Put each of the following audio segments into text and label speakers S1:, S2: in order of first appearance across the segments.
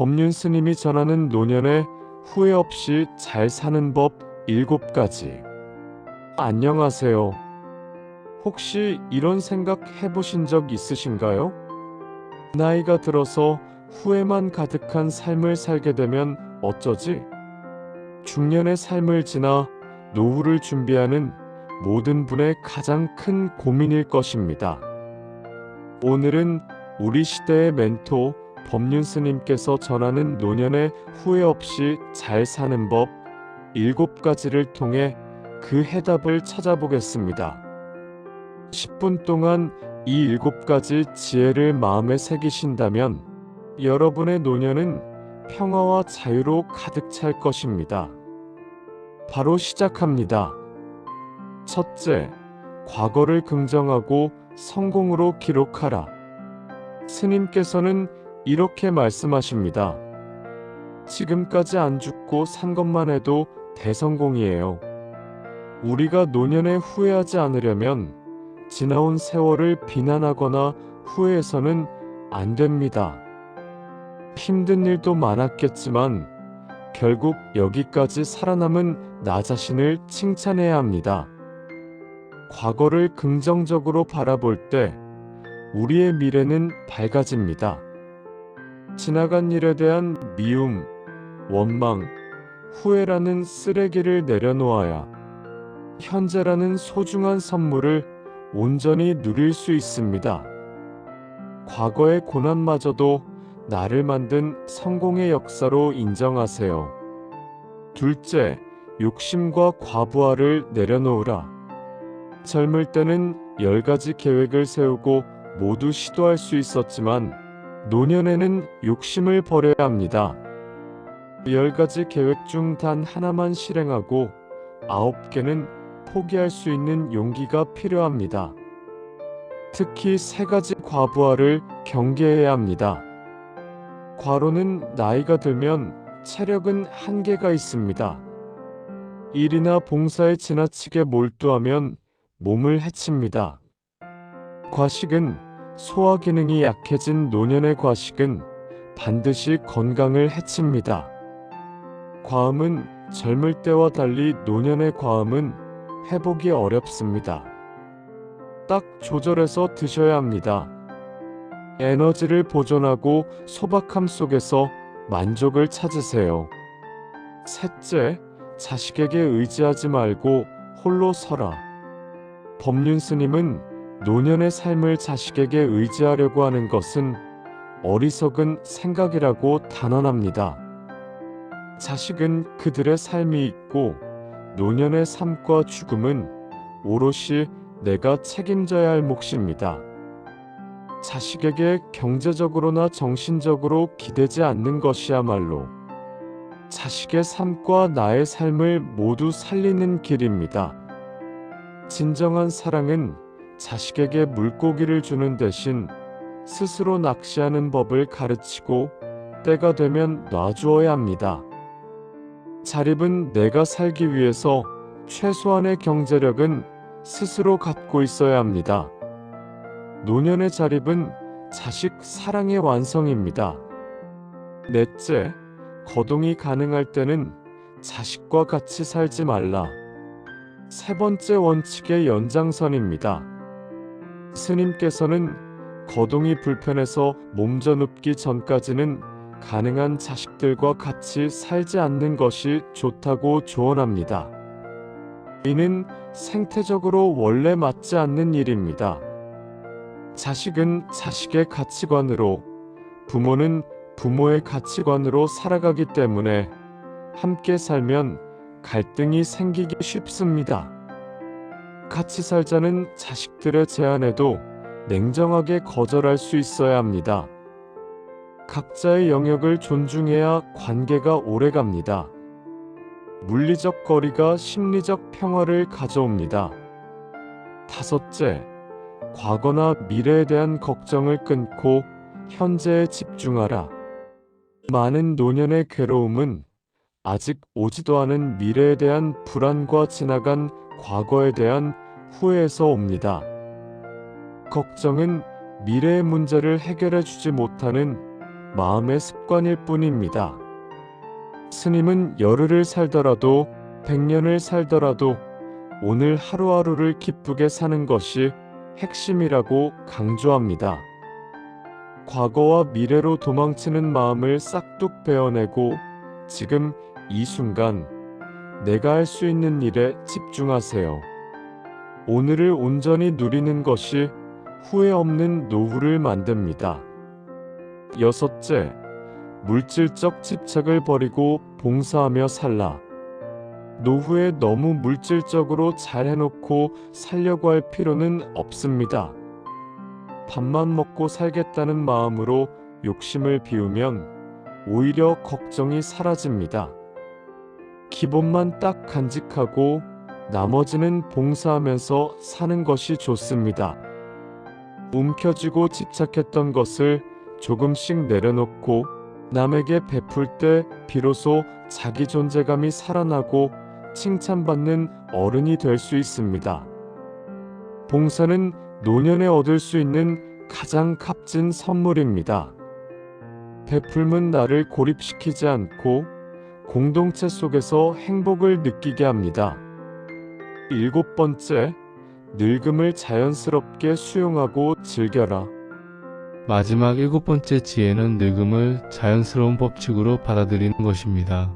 S1: 법륜 스님이 전하는 노년에 후회 없이 잘 사는 법 7가지. 안녕하세요. 혹시 이런 생각 해보신 적 있으신가요? 나이가 들어서 후회만 가득한 삶을 살게 되면 어쩌지? 중년의 삶을 지나 노후를 준비하는 모든 분의 가장 큰 고민일 것입니다. 오늘은 우리 시대의 멘토 법륜 스님께서 전하는 노년에 후회 없이 잘 사는 법 7가지를 통해 그 해답을 찾아보겠습니다. 10분 동안 이 7가지 지혜를 마음에 새기신다면 여러분의 노년은 평화와 자유로 가득 찰 것입니다. 바로 시작합니다. 첫째, 과거를 긍정하고 성공으로 기록하라. 스님께서는 이렇게 말씀하십니다. 지금까지 안 죽고 산 것만 해도 대성공이에요. 우리가 노년에 후회하지 않으려면 지나온 세월을 비난하거나 후회해서는 안 됩니다. 힘든 일도 많았겠지만 결국 여기까지 살아남은 나 자신을 칭찬해야 합니다. 과거를 긍정적으로 바라볼 때 우리의 미래는 밝아집니다. 지나간 일에 대한 미움, 원망, 후회라는 쓰레기를 내려놓아야 현재라는 소중한 선물을 온전히 누릴 수 있습니다. 과거의 고난마저도 나를 만든 성공의 역사로 인정하세요. 둘째, 욕심과 과부하를 내려놓으라. 젊을 때는 10가지 계획을 세우고 모두 시도할 수 있었지만 노년에는 욕심을 버려야 합니다. 10가지 계획 중 단 하나만 실행하고 9개는 포기할 수 있는 용기가 필요합니다. 특히 3가지 과부하를 경계해야 합니다. 과로는 나이가 들면 체력은 한계가 있습니다. 일이나 봉사에 지나치게 몰두하면 몸을 해칩니다. 과식은 소화 기능이 약해진 노년의 과식은 반드시 건강을 해칩니다. 과음은 젊을 때와 달리 노년의 과음은 회복이 어렵습니다. 딱 조절해서 드셔야 합니다. 에너지를 보존하고 소박함 속에서 만족을 찾으세요. 셋째, 자식에게 의지하지 말고 홀로 서라. 법륜 스님은 노년의 삶을 자식에게 의지하려고 하는 것은 어리석은 생각이라고 단언합니다. 자식은 그들의 삶이 있고 노년의 삶과 죽음은 오롯이 내가 책임져야 할 몫입니다. 자식에게 경제적으로나 정신적으로 기대지 않는 것이야말로 자식의 삶과 나의 삶을 모두 살리는 길입니다. 진정한 사랑은 자식에게 물고기를 주는 대신 스스로 낚시하는 법을 가르치고 때가 되면 놔주어야 합니다. 자립은 내가 살기 위해서 최소한의 경제력은 스스로 갖고 있어야 합니다. 노년의 자립은 자식 사랑의 완성입니다. 넷째, 거동이 가능할 때는 자식과 같이 살지 말라. 3번째 원칙의 연장선입니다. 스님께서는 거동이 불편해서 몸져 눕기 전까지는 가능한 자식들과 같이 살지 않는 것이 좋다고 조언합니다. 이는 생태적으로 원래 맞지 않는 일입니다. 자식은 자식의 가치관으로, 부모는 부모의 가치관으로 살아가기 때문에 함께 살면 갈등이 생기기 쉽습니다. 같이 살자는 자식들의 제안에도 냉정하게 거절할 수 있어야 합니다. 각자의 영역을 존중해야 관계가 오래갑니다. 물리적 거리가 심리적 평화를 가져옵니다. 다섯째, 과거나 미래에 대한 걱정을 끊고 현재에 집중하라. 많은 노년의 괴로움은 아직 오지도 않은 미래에 대한 불안과 지나간 과거에 대한 후회에서 옵니다. 걱정은 미래의 문제를 해결해 주지 못하는 마음의 습관일 뿐입니다. 스님은 열흘을 살더라도 100년을 살더라도 오늘 하루하루를 기쁘게 사는 것이 핵심이라고 강조합니다. 과거와 미래로 도망치는 마음을 싹둑 베어내고 지금 이 순간 내가 할 수 있는 일에 집중하세요. 오늘을 온전히 누리는 것이 후회 없는 노후를 만듭니다. 여섯째, 물질적 집착을 버리고 봉사하며 살라. 노후에 너무 물질적으로 잘 해놓고 살려고 할 필요는 없습니다. 밥만 먹고 살겠다는 마음으로 욕심을 비우면 오히려 걱정이 사라집니다. 기본만 딱 간직하고 나머지는 봉사하면서 사는 것이 좋습니다. 움켜쥐고 집착했던 것을 조금씩 내려놓고 남에게 베풀 때 비로소 자기 존재감이 살아나고 칭찬받는 어른이 될 수 있습니다. 봉사는 노년에 얻을 수 있는 가장 값진 선물입니다. 베풀면 나를 고립시키지 않고 공동체 속에서 행복을 느끼게 합니다. 일곱 번째, 늙음을 자연스럽게 수용하고 즐겨라.
S2: 마지막 일곱 번째 지혜는 늙음을 자연스러운 법칙으로 받아들이는 것입니다.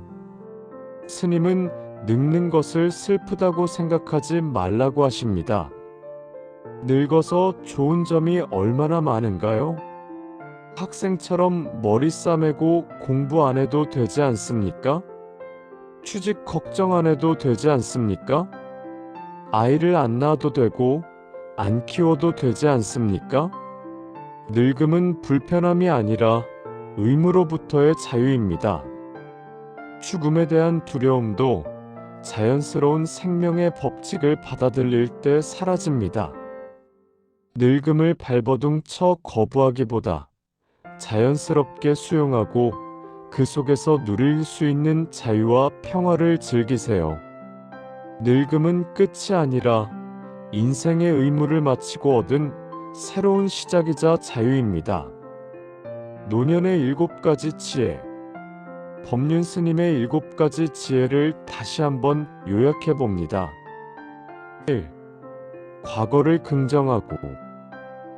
S1: 스님은 늙는 것을 슬프다고 생각하지 말라고 하십니다. 늙어서 좋은 점이 얼마나 많은가요? 학생처럼 머리 싸매고 공부 안 해도 되지 않습니까? 취직 걱정 안 해도 되지 않습니까? 아이를 안 낳아도 되고 안 키워도 되지 않습니까? 늙음은 불편함이 아니라 의무로부터의 자유입니다. 죽음에 대한 두려움도 자연스러운 생명의 법칙을 받아들일 때 사라집니다. 늙음을 발버둥 쳐 거부하기보다 자연스럽게 수용하고 그 속에서 누릴 수 있는 자유와 평화를 즐기세요. 늙음은 끝이 아니라 인생의 의무를 마치고 얻은 새로운 시작이자 자유입니다. 노년의 7가지 지혜. 법륜 스님의 7가지 지혜를 다시 한번 요약해 봅니다. 1. 과거를 긍정하고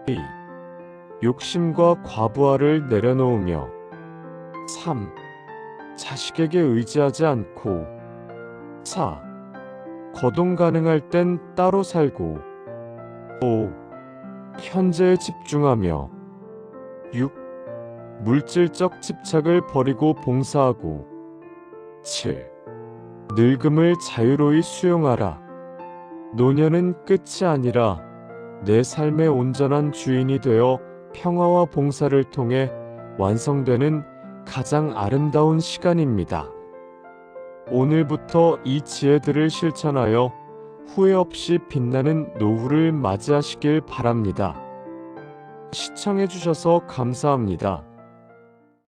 S1: 2. 욕심과 과부하를 내려놓으며 3. 자식에게 의지하지 않고 4. 거동 가능할 땐 따로 살고 5. 현재에 집중하며 6. 물질적 집착을 버리고 봉사하고 7. 늙음을 자유로이 수용하라. 노년은 끝이 아니라 내 삶의 온전한 주인이 되어 평화와 봉사를 통해 완성되는 가장 아름다운 시간입니다. 오늘부터 이 지혜들을 실천하여 후회 없이 빛나는 노후를 맞이하시길 바랍니다. 시청해주셔서 감사합니다.